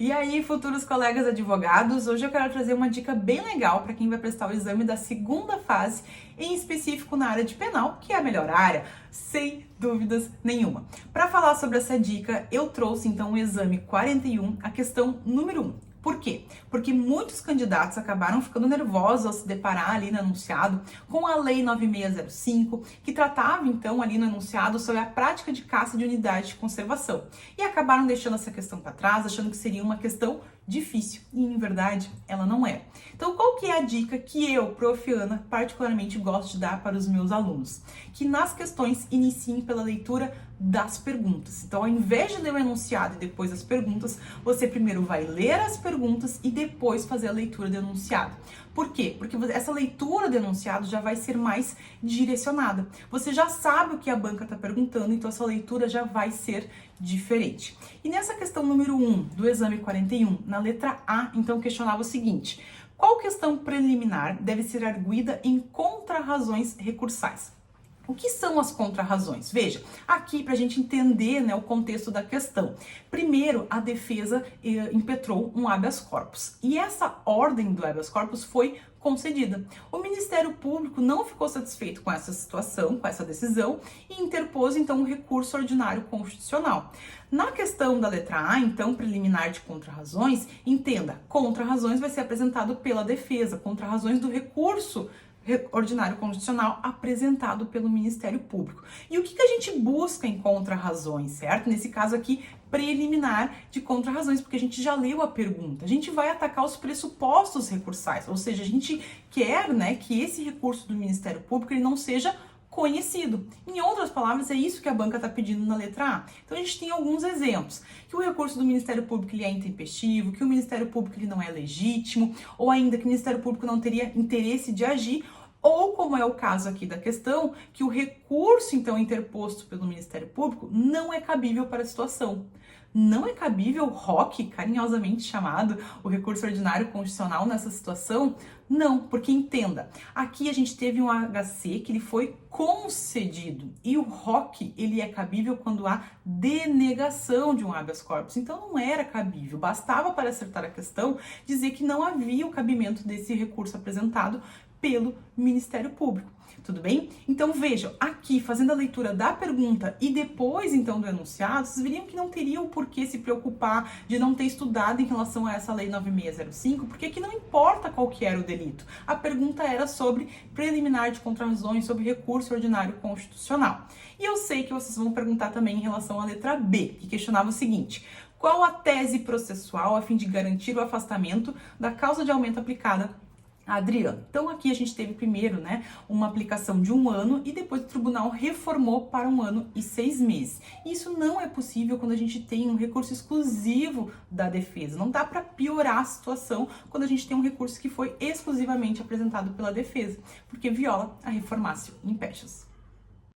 E aí, futuros colegas advogados, hoje eu quero trazer uma dica bem legal para quem vai prestar o exame da segunda fase, em específico na área de penal, que é a melhor área, sem dúvidas nenhuma. Para falar sobre essa dica, eu trouxe então o exame 41, a questão número 1. Por quê? Porque muitos candidatos acabaram ficando nervosos ao se deparar ali no enunciado com a Lei 9605, que tratava então ali no enunciado sobre a prática de caça de unidade de conservação. E acabaram deixando essa questão para trás, achando que seria uma questão difícil. E, em verdade, ela não é. Então, qual que é a dica que eu, Prof. Ana, particularmente gosto de dar para os meus alunos? Que nas questões iniciem pela leitura das perguntas. Então, ao invés de ler o enunciado e depois as perguntas, você primeiro vai ler as perguntas e depois fazer a leitura do enunciado. Por quê? Porque essa leitura do enunciado já vai ser mais direcionada. Você já sabe o que a banca está perguntando, então essa leitura já vai ser diferente. E nessa questão número 1 do exame 41, na letra A, então questionava o seguinte: qual questão preliminar deve ser arguida em contrarrazões recursais? O que são as contrarrazões? Veja, aqui para a gente entender, né, o contexto da questão. Primeiro, a defesa impetrou um habeas corpus e essa ordem do habeas corpus foi concedida. O Ministério Público não ficou satisfeito com essa situação, com essa decisão e interpôs então um recurso ordinário constitucional. Na questão da letra A, então, preliminar de contrarrazões, entenda, contrarrazões vai ser apresentado pela defesa, contrarrazões do recurso ordinário constitucional apresentado pelo Ministério Público. E o que a gente busca em contrarrazões, certo? Nesse caso aqui, preliminar de contrarrazões, porque a gente já leu a pergunta. A gente vai atacar os pressupostos recursais, ou seja, a gente quer, né, que esse recurso do Ministério Público ele não seja conhecido. Em outras palavras, é isso que a banca está pedindo na letra A. Então, a gente tem alguns exemplos. Que o recurso do Ministério Público ele é intempestivo, que o Ministério Público ele não é legítimo, ou ainda que o Ministério Público não teria interesse de agir, ou como é o caso aqui da questão, que o recurso, então, interposto pelo Ministério Público não é cabível para a situação. Não é cabível o ROC, carinhosamente chamado, o recurso ordinário constitucional nessa situação? Não, porque entenda, aqui a gente teve um HC que ele foi concedido e o ROC ele é cabível quando há denegação de um habeas corpus, então não era cabível, bastava para acertar a questão dizer que não havia o cabimento desse recurso apresentado pelo Ministério Público. Tudo bem? Então vejam, aqui fazendo a leitura da pergunta e depois então do enunciado, vocês veriam que não teria o porquê se preocupar de não ter estudado em relação a essa lei 9605, porque aqui não importa qual que era o delito. A pergunta era sobre preliminar de contrarrazões, sobre recurso ordinário constitucional. E eu sei que vocês vão perguntar também em relação à letra B, que questionava o seguinte: qual a tese processual a fim de garantir o afastamento da causa de aumento aplicada a Adriano? Então aqui a gente teve primeiro, né, uma aplicação de 1 ano e depois o tribunal reformou para 1 ano e 6 meses. Isso não é possível quando a gente tem um recurso exclusivo da defesa. Não dá para piorar a situação quando a gente tem um recurso que foi exclusivamente apresentado pela defesa, porque viola a reformatio in pecus.